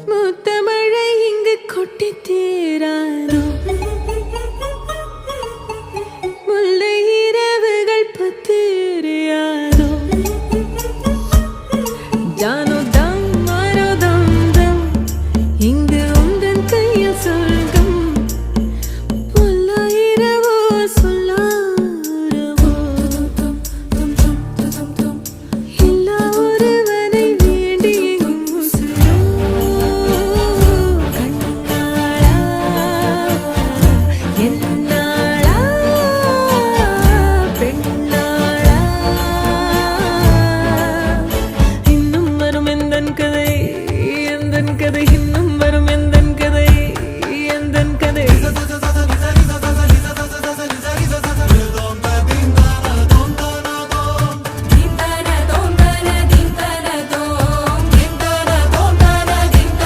முத்தமழை இங்கு கொட்டி தீராதோ முல்லை இரவுகள் பத்திரியாதோ ஜானோ தம் மாரோ தம் தம் இங்கு உந்தன் கையில் சொர்க்கம் புல்ல இரவோ சொல்லாரவோ எல்லா ஒருவனை வேண்டி உசுரோ கண்ணாளா என்னாளா பெண்ணாளா இன்னும் வரும் எந்தன் கதை இன்னும்